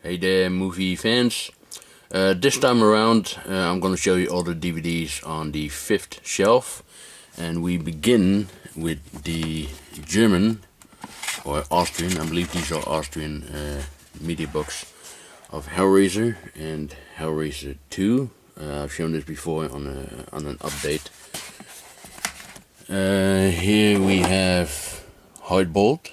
Hey there, movie fans. This time around, I'm going to show you all the DVDs on the fifth shelf, and we begin with the German or Austrian. I believe these are Austrian media books of Hellraiser and Hellraiser 2. I've shown this before on an update. Here we have Hardbolt,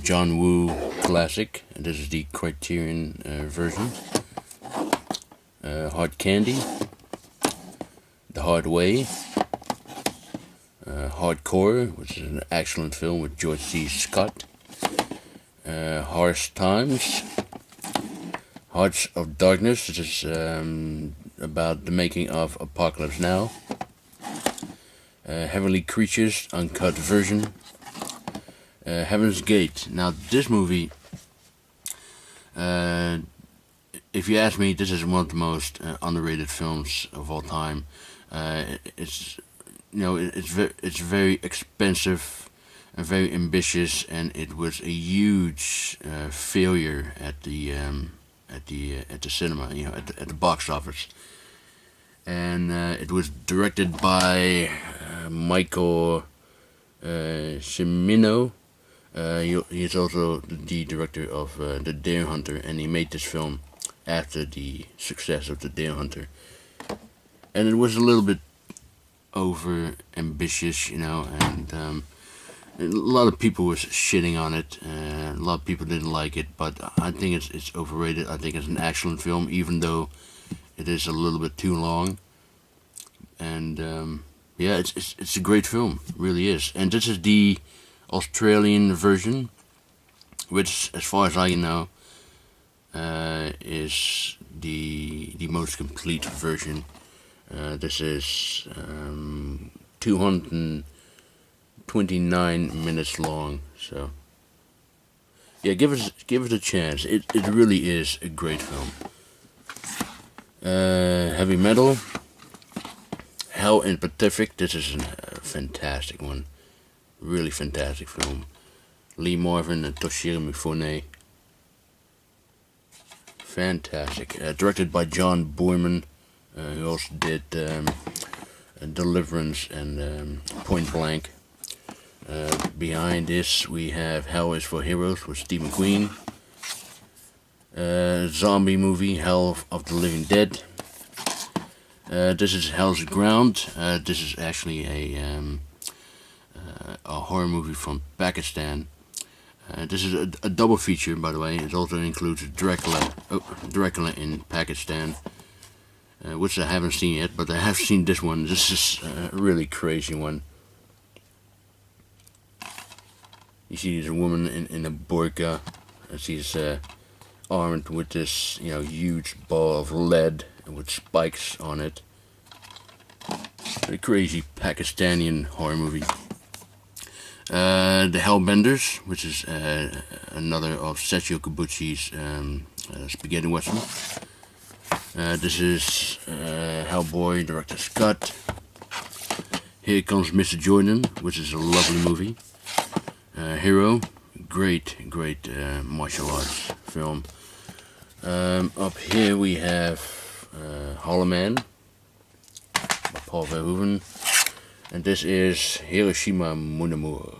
John Woo classic, and this is the Criterion version. Hard Candy, The Hard Way, Hardcore, which is an excellent film with George C. Scott, Harsh Times, Hearts of Darkness, which is about the making of Apocalypse Now, Heavenly Creatures, uncut version, Heaven's Gate. Now this movie, if you ask me, this is one of the most underrated films of all time. It's very expensive and very ambitious, and it was a huge failure at the cinema, at the box office. And it was directed by Michael Cimino. He's also the director of The Deer Hunter, and he made this film after the success of The Deer Hunter. And it was a little bit over ambitious, and a lot of people was shitting on it. A lot of people didn't like it, but I think it's overrated. I think it's an excellent film, even though it is a little bit too long. And it's a great film, it really is. And this is the Australian version, which, as far as I know, is the most complete version. This is 229 minutes long. So yeah, give it a chance. It really is a great film. Heavy Metal, Hell in Pacific. This is a fantastic one. Really fantastic film. Lee Marvin and Toshiro Mifune. Fantastic. Directed by John Boorman, who also did Deliverance and Point Blank. Behind this we have Hell is for Heroes with Steve McQueen. Zombie movie, Hell of the Living Dead. This is Hell's Ground. This is actually a horror movie from Pakistan. This is a double feature, by the way. It also includes Dracula in Pakistan, which I haven't seen yet, but I have seen this one. This is a really crazy one. You see this woman in a burqa, and she's armed with this, huge ball of lead with spikes on it. A crazy Pakistani horror movie. The Hellbenders, which is another of Sergio Corbucci's spaghetti western. This is Hellboy, director Scott. Here Comes Mr. Jordan, which is a lovely movie. Hero, great martial arts film. Up here we have Hollow Man by Paul Verhoeven. And this is Hiroshima Mon Amour.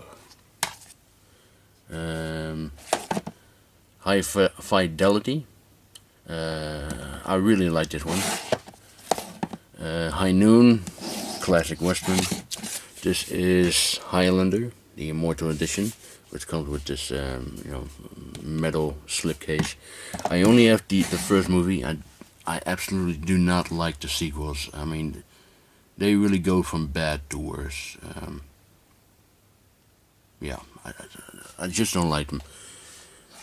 High Fidelity. I really like this one. High Noon, classic western. This is Highlander, the Immortal edition, which comes with this metal slipcase. I only have the first movie. I absolutely do not like the sequels. I mean, they really go from bad to worse. I just don't like them.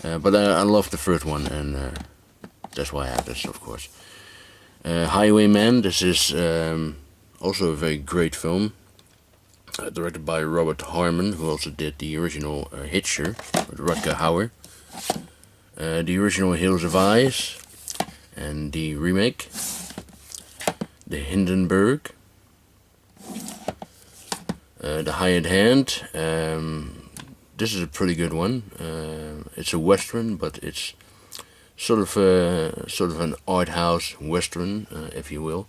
But I love the first one, and that's why I have this, of course. Highwayman. This is also a very great film, directed by Robert Harmon, who also did the original Hitcher with Rutger Hauer. The original Hills of Eyes, and the remake, The Hindenburg. The Hired Hand. This is a pretty good one. It's a western, but it's sort of an art house western, if you will.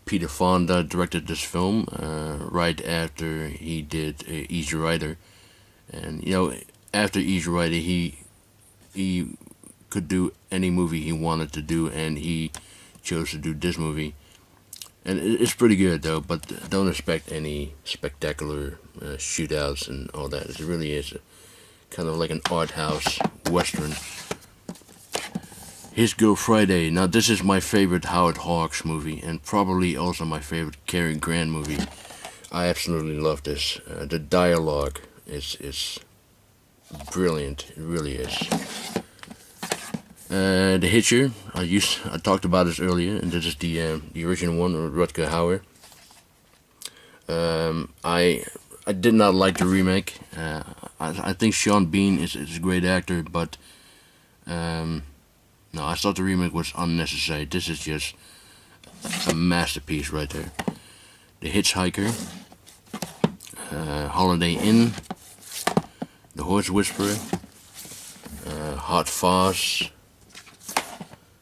Peter Fonda directed this film right after he did Easy Rider, and after Easy Rider he could do any movie he wanted to do, and he chose to do this movie. And it's pretty good though, but don't expect any spectacular shootouts and all that. It really is kind of like an art house western. His Girl Friday. Now this is my favorite Howard Hawks movie, and probably also my favorite Cary Grant movie. I absolutely love this. The dialogue is brilliant. It really is. The Hitcher. I talked about this earlier, and this is the original one with Rutger Hauer. I did not like the remake. I think Sean Bean is a great actor, but no, I thought the remake was unnecessary. This is just a masterpiece right there. The Hitchhiker, Holiday Inn, The Horse Whisperer, Hot Fuzz,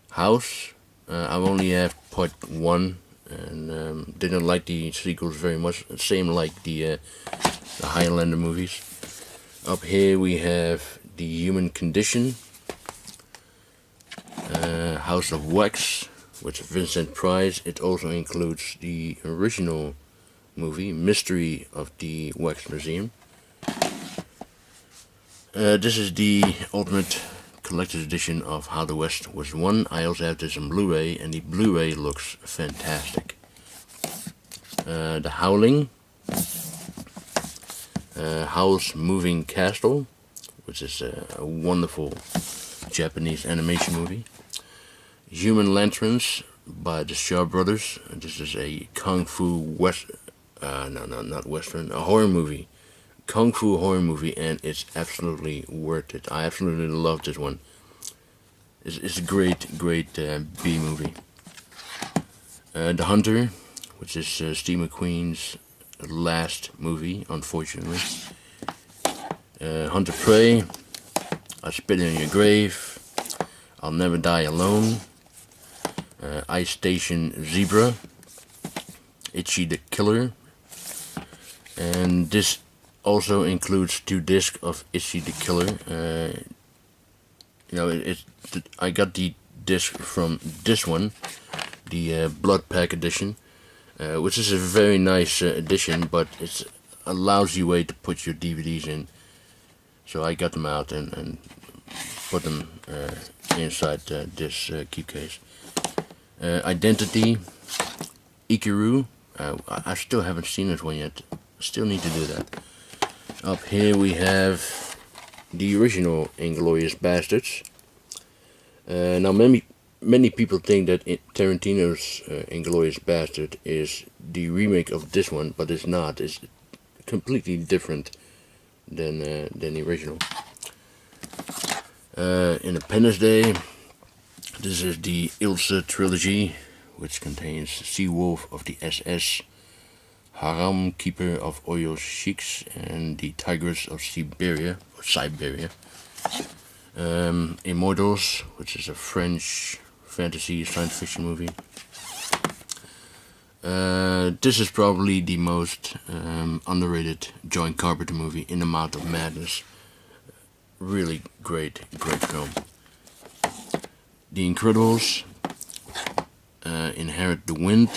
House. I only have part 1 and didn't like the sequels very much. Same like the Highlander movies. Up here we have The Human Condition, House of Wax with Vincent Price. It also includes the original movie Mystery of the Wax Museum. This is the ultimate collector's edition of How the West Was Won. I also have this on Blu-ray, and the Blu-ray looks fantastic. The Howling, Howl's Moving Castle, which is a wonderful Japanese animation movie. Human Lanterns by the Shaw Brothers. This is a kung fu not western, a horror movie, kung fu horror movie, and it's absolutely worth it. I absolutely love this one. It's a great B movie. The Hunter, which is Steve McQueen's last movie, unfortunately. Hunter Prey, I Spit in Your Grave, I'll Never Die Alone, Ice Station Zebra, Itchy the Killer, and this also includes 2 discs of Itchy the Killer. I got the disc from this one, the Blood Pack edition, which is a very nice edition, but it's a lousy way to put your DVDs in. So I got them out and put them inside this keep case. Identity, Ikiru. I still haven't seen this one yet. Still need to do that. Up here we have the original Inglourious Basterds. Now many people think that Tarantino's Inglourious Bastard is the remake of this one, but it's not. It's completely different than the original. Independence Day. This is the Ilse trilogy, which contains Sea Wolf of the SS, Haram Keeper of Oyo Sheiks, and the Tigress of Siberia. Immortals, which is a French fantasy science fiction movie. This is probably the most underrated John Carpenter movie, In the Mouth of Madness. Really great film. The Incredibles, Inherit the Wind,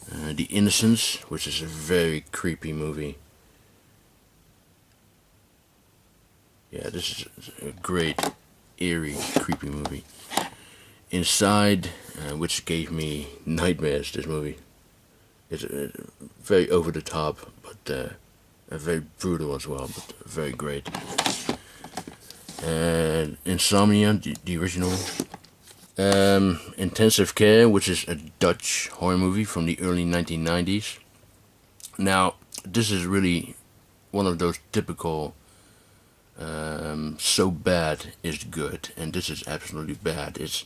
The Innocents, which is a very creepy movie. Yeah, this is a great, eerie, creepy movie. Inside, which gave me nightmares, this movie. It's very over the top, but very brutal as well, but very great. Insomnia, the original. Intensive Care, which is a Dutch horror movie from the early 1990s. Now, this is really one of those typical so bad is good, and this is absolutely bad. It's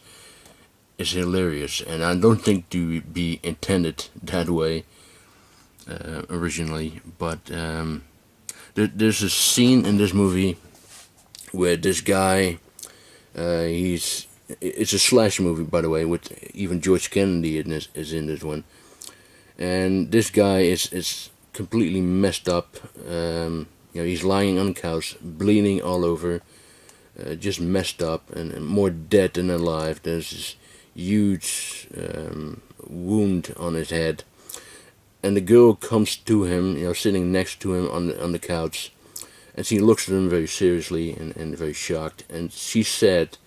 hilarious, and I don't think to be intended that way originally, but there's a scene in this movie where this guy It's a slash movie, by the way, with even George Kennedy is in this one. And this guy is completely messed up. He's lying on the couch, bleeding all over, just messed up, and more dead than alive. There's this huge wound on his head. And the girl comes to him, sitting next to him on the couch, and she looks at him very seriously and very shocked. And she said,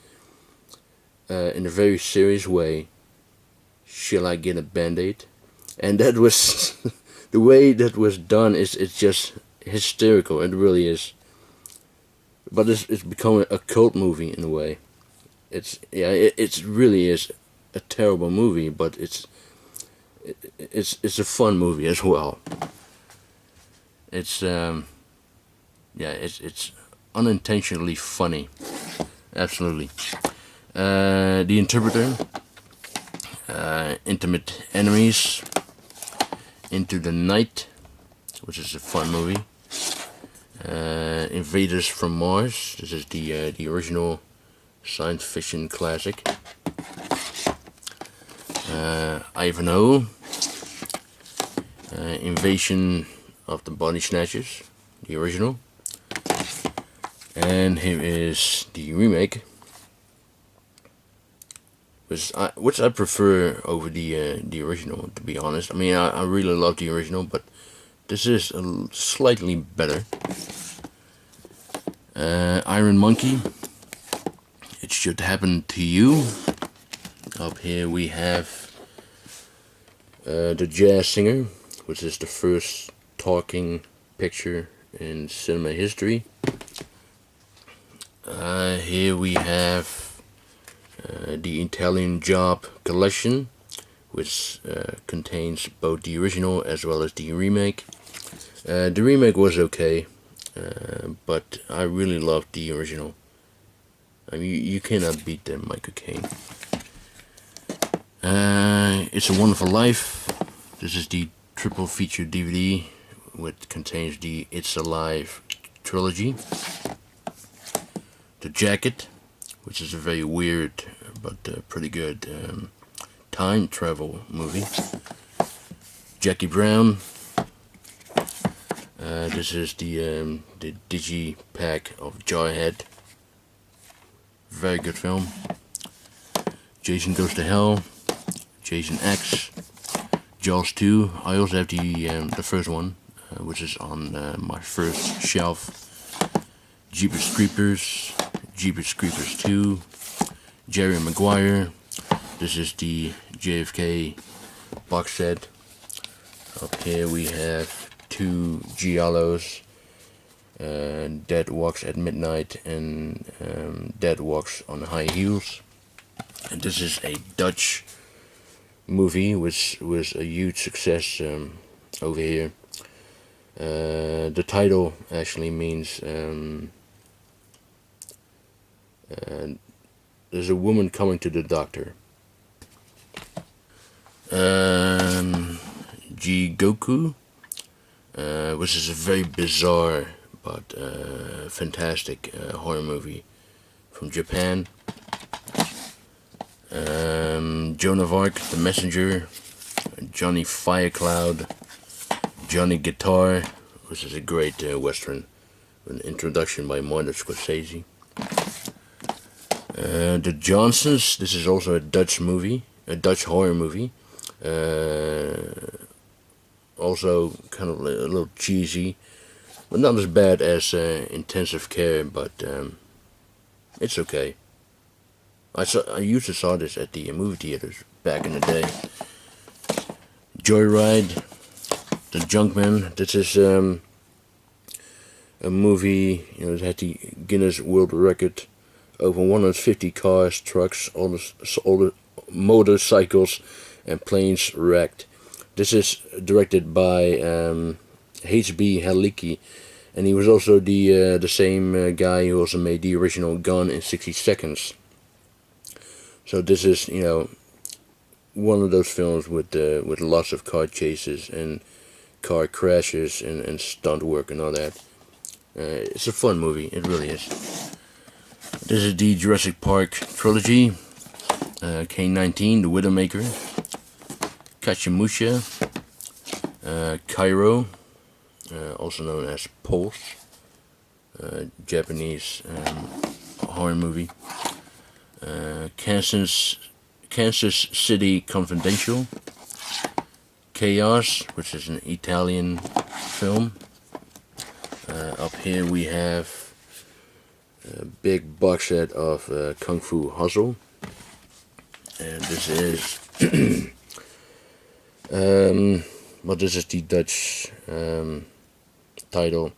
in a very serious way, "Shall I get a Band-Aid?" And that was the way that was done. It's just hysterical. It really is. But it's become a cult movie in a way. It really is a terrible movie, but it's a fun movie as well. It's unintentionally funny, absolutely. The Interpreter, Intimate Enemies, Into the Night, which is a fun movie. Invaders from Mars. This is the original science fiction classic. Ivanhoe, Invasion of the Body Snatchers, the original. And here is the remake, which I prefer over the original, to be honest. I mean, I really love the original, but this is slightly better. Iron Monkey, It Should Happen to You. Up here we have The Jazz Singer, which is the first talking picture in cinema history. Here we have the Italian Job Collection, which contains both the original as well as the remake. The remake was okay, but I really loved the original. I mean, you cannot beat them, Michael Caine. It's a Wonderful Life. This is the triple feature DVD, which contains the It's Alive trilogy. The Jacket, which is a very weird but pretty good time travel movie. Jackie Brown. This is the Digi pack of Jarhead. Very good film. Jason Goes to Hell. Jason X. Jaws 2. I also have the first one, which is on my first shelf. Jeepers Creepers. Jeepers Creepers 2. Jerry Maguire. This is the JFK box set. Up here we have two giallos, Dead Walks at Midnight and Dead Walks on High Heels. And this is a Dutch movie which was a huge success over here. The title actually means there's a woman coming to the doctor. Jigoku, which is a very bizarre but fantastic horror movie from Japan. Joan of Arc, The Messenger, Johnny Firecloud, Johnny Guitar, which is a great western, an introduction by Martin Scorsese. The Johnsons, this is also a Dutch movie, a Dutch horror movie. Also kind of a little cheesy, but not as bad as Intensive Care, but it's okay. I used to saw this at the movie theaters back in the day. Joyride, The Junkman. This is a movie, it had the Guinness World Record. Over 150 cars, trucks, all the motorcycles and planes wrecked. This is directed by H.B. Halicki, and he was also the same guy who also made the original Gone in 60 Seconds. So this is, one of those films with lots of car chases and car crashes and stunt work and all that. It's a fun movie, it really is. This is the Jurassic Park trilogy. K-19, The Widowmaker, Kachimusha, Cairo, also known as Pulse, Japanese horror movie, Kansas City Confidential, Chaos, which is an Italian film. Up here we have a big box set of Kung Fu Hustle. And this is, this is the Dutch title.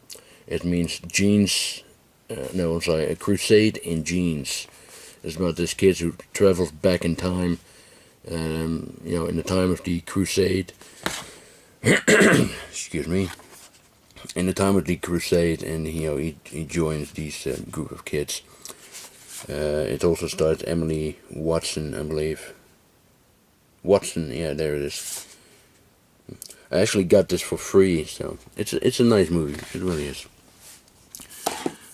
It means jeans, a crusade in jeans. It's about this kid who travels back in time, in the time of the crusade. Excuse me. In the time of the crusade, and he joins these group of kids. It also stars Emily Watson, I believe. Watson, yeah, there it is. I actually got this for free, so it's a nice movie. It really is.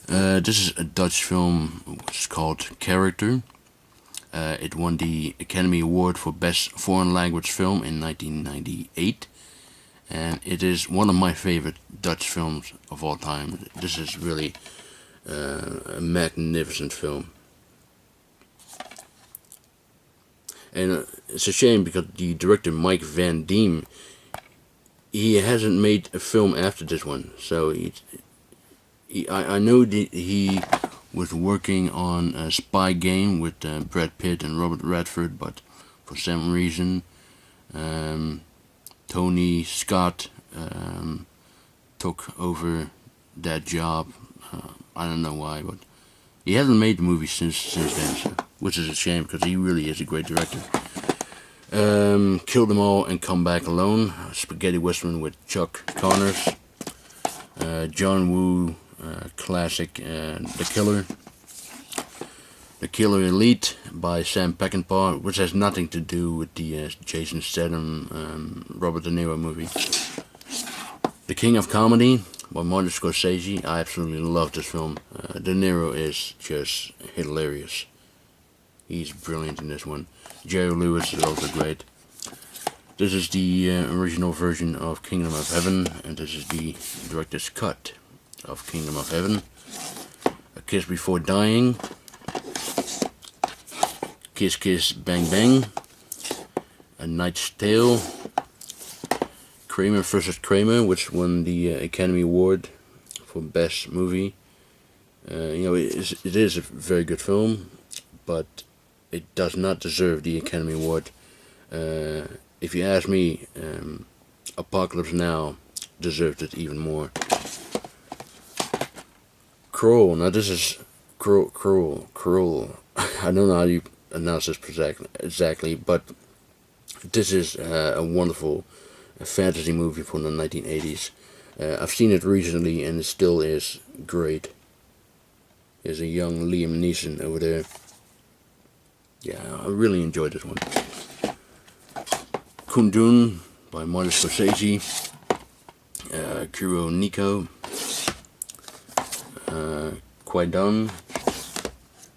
This is a Dutch film. It's called Character. It won the Academy Award for Best Foreign Language Film in 1998. And it is one of my favorite Dutch films of all time. This is really a magnificent film. And it's a shame because the director Mike Van Diem, he hasn't made a film after this one. So I know that he was working on a spy game with Brad Pitt and Robert Redford, but for some reason Tony Scott took over that job. I don't know why, but he hasn't made the movie since then, so, which is a shame because he really is a great director. Kill Them All and Come Back Alone, a spaghetti western with Chuck Connors. John Woo classic, The Killer. The Killer Elite by Sam Peckinpah, which has nothing to do with the Jason Statham, Robert De Niro movie. The King of Comedy by Martin Scorsese. I absolutely love this film. De Niro is just hilarious. He's brilliant in this one. Jerry Lewis is also great. This is the original version of Kingdom of Heaven, and this is the director's cut of Kingdom of Heaven. A Kiss Before Dying. Kiss Kiss Bang Bang. A Knight's Tale. Kramer vs. Kramer, which won the Academy Award for Best Movie. It is a very good film, but it does not deserve the Academy Award. If you ask me, Apocalypse Now deserved it even more. Cruel. Now this is Cruel. I don't know how you announce this exactly, but this is a wonderful fantasy movie from the 1980s. I've seen it recently and it still is great. There's a young Liam Neeson over there. Yeah, I really enjoyed this one. Kundun by Martin Scorsese. Kuro Nico. Kwaidan.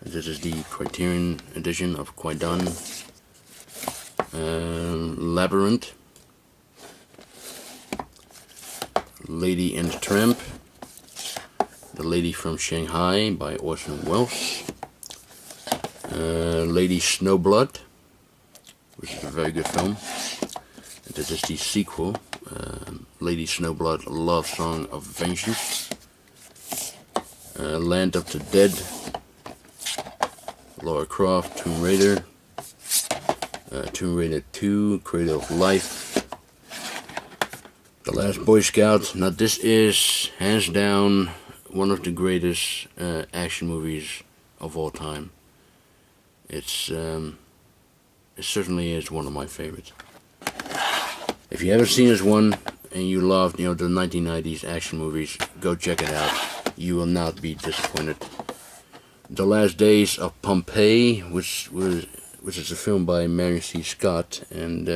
This is the Criterion edition of Kwaidan. Labyrinth. Lady and the Tramp. The Lady from Shanghai by Orson Welles. Lady Snowblood, which is a very good film. And this is the sequel, Lady Snowblood, Love Song of Vengeance. Land of the Dead. Lara Croft, Tomb Raider. Tomb Raider 2, Cradle of Life. The Last Boy Scout. Now this is hands down one of the greatest action movies of all time. It certainly is one of my favorites. If you haven't seen this one and you love the 1990s action movies, go check it out. You will not be disappointed. The Last Days of Pompeii, which is a film by Marion C. Scott and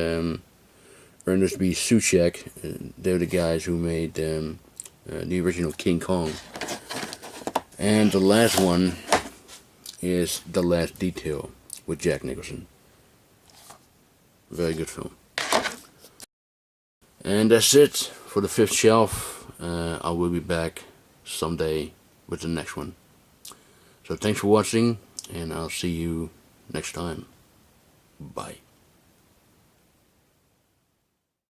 Ernest B. Suchak. They're the guys who made the original King Kong. And the last one is The Last Detail with Jack Nicholson. Very good film. And that's it for the fifth shelf. I will be back someday with the next one. So thanks for watching, and I'll see you next time. Bye.